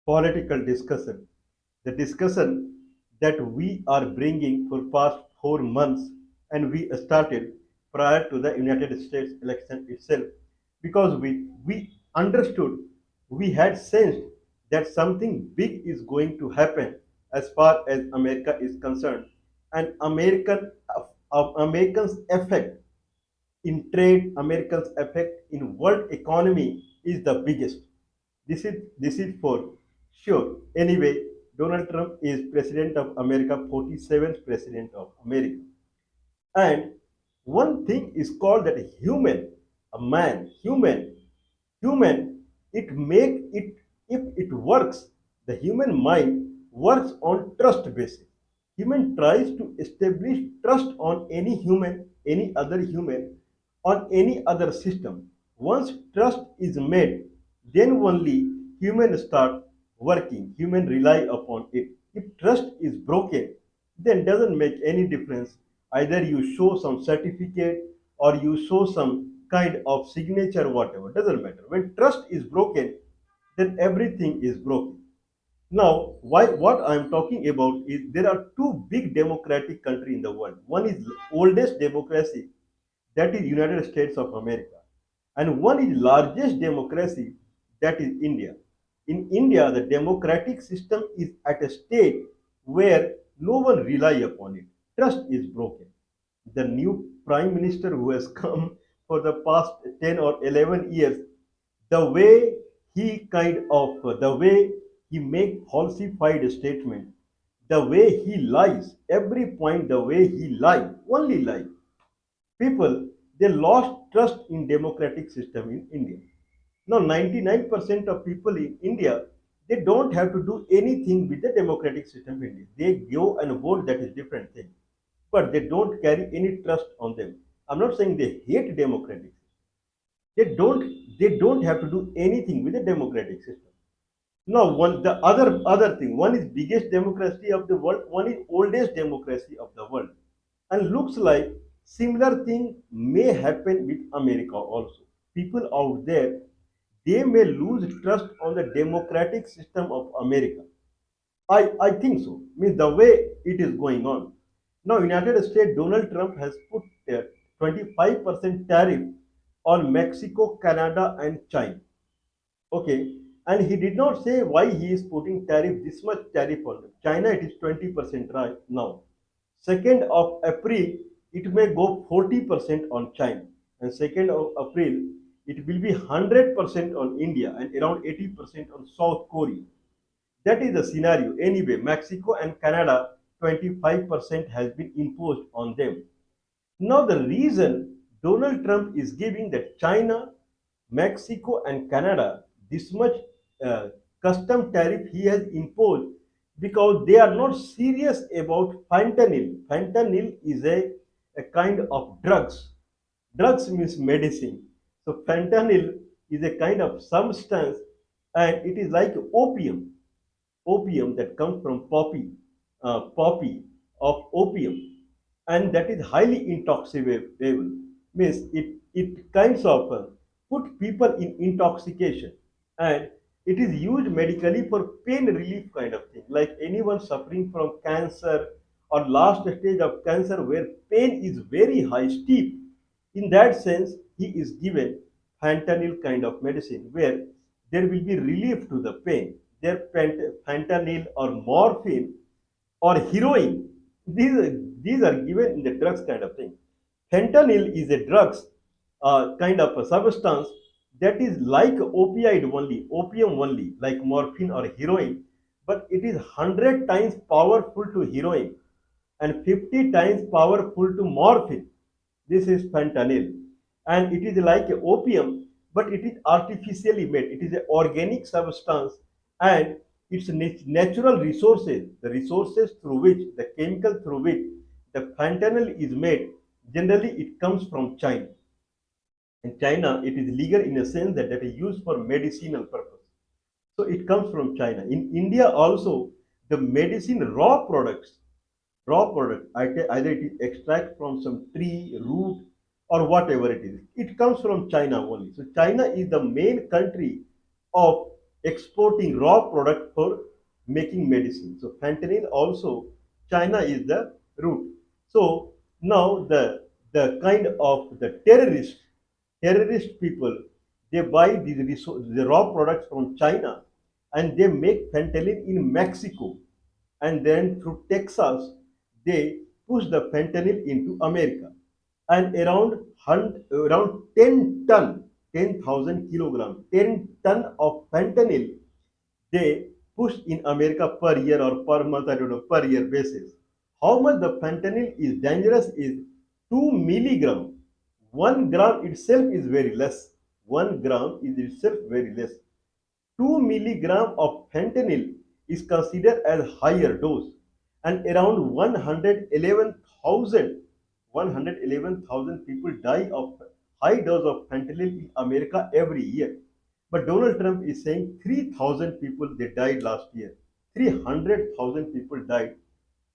political discussion. The discussion that we are bringing for past 4 months and we started prior to the United States election itself because we understood, we had sensed that something big is going to happen as far as America is concerned, and Americans effect in trade, Americans effect in world economy is the biggest. This is for sure. Anyway, Donald Trump is President of America, 47th President of America. And one thing is called that a human, a man, human, it make it if it works, the human mind works on trust basis. Human tries to establish trust on any human, any other human, on any other system. Once trust is made, then only humans start working. Human rely upon it. If trust is broken, then doesn't make any difference. Either you show some certificate or you show some kind of signature, whatever, doesn't matter. When trust is broken, then everything is broken. Now, why what I'm talking about is there are two big democratic countries in the world. One is oldest democracy, that is United States of America, and one is largest democracy, that is India. In India, the democratic system is at a state where no one rely upon it. Trust is broken. The new prime minister who has come for the past 10 or 11 years, the way the way he make falsified statement, the way he lies, every point, the way he lie, only lie. People, they lost trust in democratic system in India. Now 99% of people in India, they don't have to do anything with the democratic system in India. They go and vote, that is different thing. But they don't carry any trust on them. I'm not saying they hate democratic. They don't have to do anything with the democratic system. Now, one the other thing, one is biggest democracy of the world, one is oldest democracy of the world, and looks like similar thing may happen with America also. People out there, they may lose trust on the democratic system of America. I think so. Means the way it is going on. Now, United States, Donald Trump has put 25% tariff on Mexico, Canada, and China. Okay, and he did not say why he is putting tariff this much tariff on them. China, it is 20% right now. 2nd of April, it may go 40% on China, and 2nd of April, it will be 100% on India and around 80% on South Korea. That is the scenario. Anyway, Mexico and Canada, 25% has been imposed on them. Now, the reason Donald Trump is giving that China, Mexico, and Canada this much uh, custom tariff he has imposed because they are not serious about fentanyl. Fentanyl is a kind of drugs. Drugs means medicine. So, fentanyl is a kind of substance and it is like opium that comes from poppy of opium, and that is highly intoxicable. Means it kinds of put people in intoxication, and it is used medically for pain relief kind of thing. Like anyone suffering from cancer or last stage of cancer where pain is very high, steep. In that sense, he is given fentanyl kind of medicine where there will be relief to the pain. Their fentanyl or morphine or heroin, these are given in the drugs kind of thing. Fentanyl is a drugs kind of a substance that is like opioid only, opium only, like morphine or heroin, but it is 100 times powerful to heroin and 50 times powerful to morphine. This is fentanyl. And it is like a opium, but it is artificially made. It is an organic substance and its natural resources, the resources through which, the chemical through which the fentanyl is made, generally it comes from China. In China, it is legal in a sense that it is used for medicinal purpose. So it comes from China. In India also, the medicine raw product, either it is extract from some tree, root, or whatever it is. It comes from China only. So China is the main country of exporting raw product for making medicine. So fentanyl also, China is the root. So now the kind of the terrorist people, they buy the raw products from China and they make fentanyl in Mexico, and then through Texas they push the fentanyl into America, and around 10 ton, 10,000 kilogram, 10 ton of fentanyl they push in America per year or per month, I don't know, per year basis. How much the fentanyl is dangerous is 2 milligram. 1 gram itself is very less. 1 gram is itself very less. 2 milligram of fentanyl is considered as higher dose, and around 111,000 people die of high dose of fentanyl in America every year. But Donald Trump is saying 3,000 people they died last year. 300,000 people died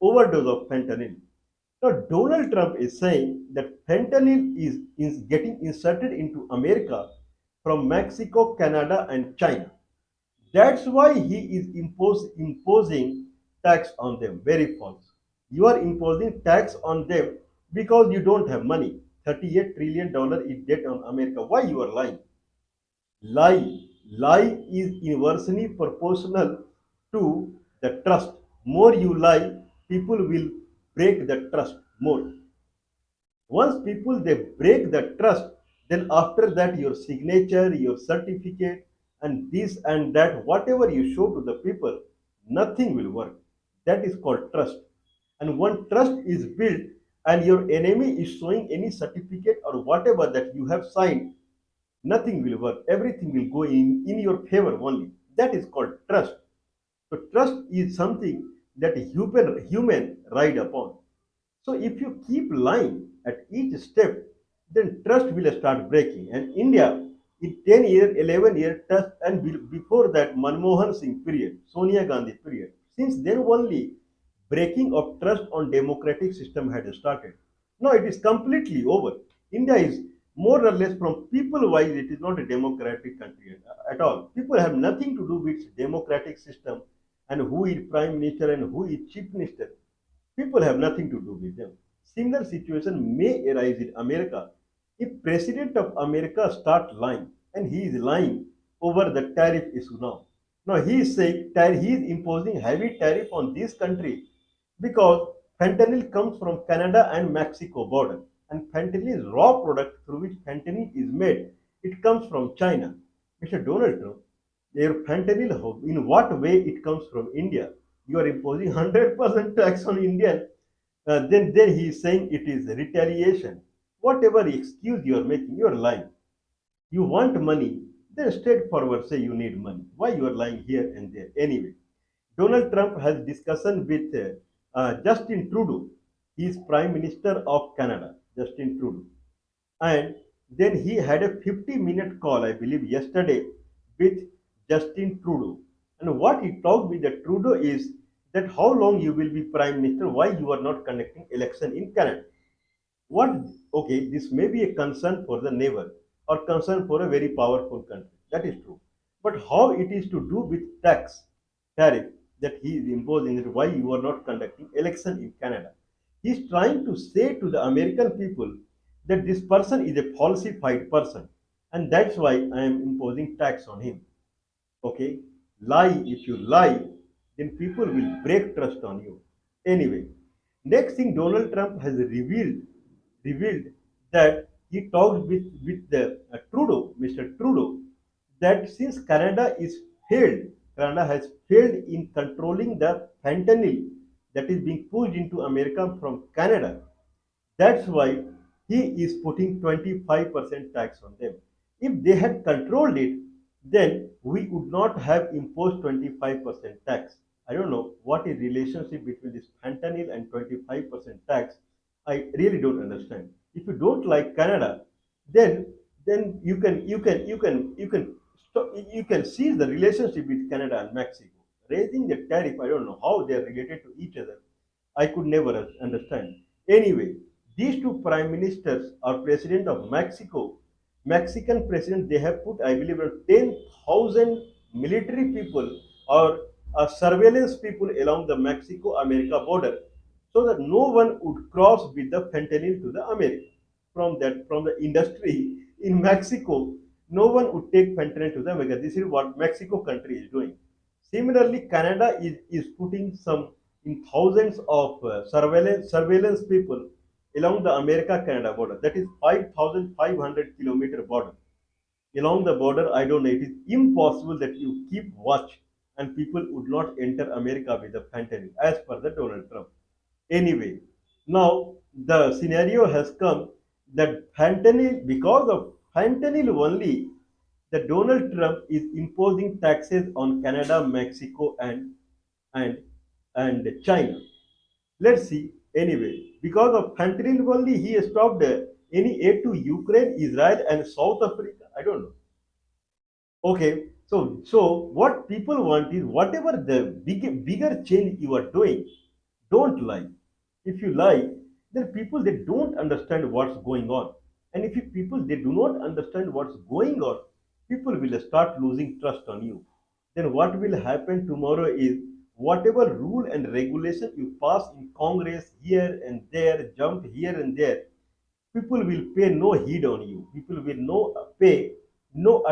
overdose of fentanyl. Now Donald Trump is saying that fentanyl is getting inserted into America from Mexico, Canada, and China. That's why he is imposing tax on them. Very false. You are imposing tax on them because you don't have money. $38 trillion is debt on America. Why you are lying? Lie. Lie is inversely proportional to the trust. More you lie, people will break the trust more. Once people they break the trust, then after that your signature, your certificate, and this and that, whatever you show to the people, nothing will work. That is called trust. And when trust is built and your enemy is showing any certificate or whatever that you have signed, nothing will work. Everything will go in your favor only. That is called trust. So trust is something that human ride upon. So if you keep lying at each step, then trust will start breaking. And India, in 10 year, 11 year trust, and before that Manmohan Singh period, Sonia Gandhi period, since then only breaking of trust on democratic system had started. Now it is completely over. India is more or less from people wise, it is not a democratic country at all. People have nothing to do with democratic system and who is prime minister and who is chief minister. People have nothing to do with them. Similar situation may arise in America if President of America start lying, and he is lying over the tariff issue now. Now he is saying he is imposing heavy tariff on this country because fentanyl comes from Canada and Mexico border, and fentanyl is raw product through which fentanyl is made. It comes from China. Mr. Donald Trump, their fentanyl, in what way it comes from India? You are imposing 100% tax on Indian. Then he is saying it is retaliation. Whatever excuse you are making, you are lying. You want money, then straightforward say you need money. Why you are lying here and there? Anyway, Donald Trump has discussion with Justin Trudeau. He is Prime Minister of Canada, Justin Trudeau. And then he had a 50-minute call, I believe, yesterday with Justin Trudeau. And what he talked with the Trudeau is that how long you will be Prime Minister, why you are not conducting election in Canada. What, okay, this may be a concern for the neighbor or concern for a very powerful country. That is true. But how it is to do with tax, tariff that he is imposing, that why you are not conducting election in Canada. He is trying to say to the American people that this person is a falsified person, and that's why I am imposing tax on him. Okay, lie. If you lie, then people will break trust on you. Anyway, next thing Donald Trump has revealed that he talked with the Trudeau, Mr. Trudeau, that since Canada has failed in controlling the fentanyl that is being pushed into America from Canada. That's why he is putting 25% tax on them. If they had controlled it, then we would not have imposed 25% tax. I don't know what is relationship between this fentanyl and 25% tax. I really don't understand. If you don't like Canada, then you can see the relationship with Canada and Mexico. Raising the tariff, I don't know how they are related to each other. I could never understand. Anyway, these two prime ministers are president of Mexico. Mexican president, they have put, I believe, around 10,000 military people or surveillance people along the Mexico America border so that no one would cross with the fentanyl to the America. From the industry in Mexico, no one would take fentanyl to the America. This is what Mexico country is doing. Similarly, Canada is putting some in thousands of surveillance people along the America Canada border. That is 5,500 kilometer border. Along the border, I don't know, it is impossible that you keep watch and people would not enter America with the fentanyl, as per the Donald Trump. Anyway, now the scenario has come that fentanyl, because of fentanyl only, the Donald Trump is imposing taxes on Canada, Mexico, and and China. Let's see. Anyway, because of fentanyl only, he stopped any aid to Ukraine, Israel, and South Africa. I don't know. Okay, so what people want is whatever the bigger change you are doing, don't lie. If you lie, then people they don't understand what's going on, and if you, people they do not understand what's going on, people will start losing trust on you. Then what will happen tomorrow is whatever rule and regulation you pass in Congress here and there, jump here and there, people will pay no heed on you. People will no pay no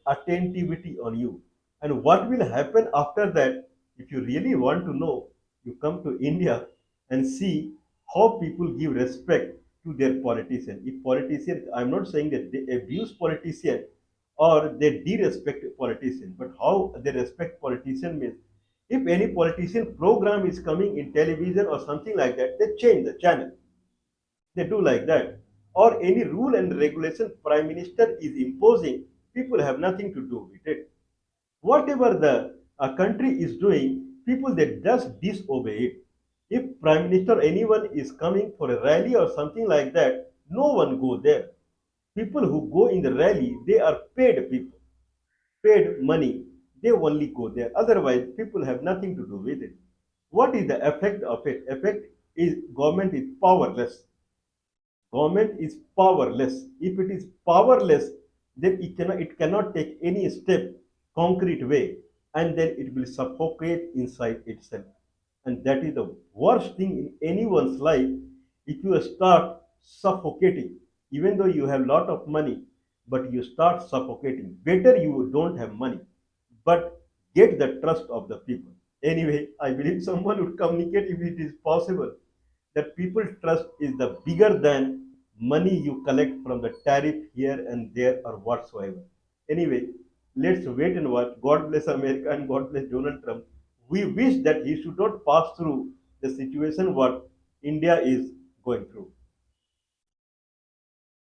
attentivity on you. And what will happen after that? If you really want to know, you come to India and see how people give respect to their politician. If politician, I'm not saying that they abuse politician or they de-respect politician, but how they respect politician means if any politician program is coming in television or something like that, they change the channel. They do like that. Or any rule and regulation prime minister is imposing, people have nothing to do with it. Whatever the country is doing, people they just disobey it. If prime minister anyone is coming for a rally or something like that, no one go there. People who go in the rally, they are paid people, paid money. They only go there. Otherwise, people have nothing to do with it. What is the effect of it? Effect is government is powerless. Government is powerless. If it is powerless, then it cannot take any step concrete way, and then it will suffocate inside itself. And that is the worst thing in anyone's life. If you start suffocating, even though you have lot of money, but you start suffocating, better you don't have money, but get the trust of the people. Anyway, I believe someone would communicate if it is possible that people trust is the bigger than money you collect from the tariff here and there or whatsoever. Anyway, let's wait and watch. God bless America and God bless Donald Trump. We wish that he should not pass through the situation what India is going through.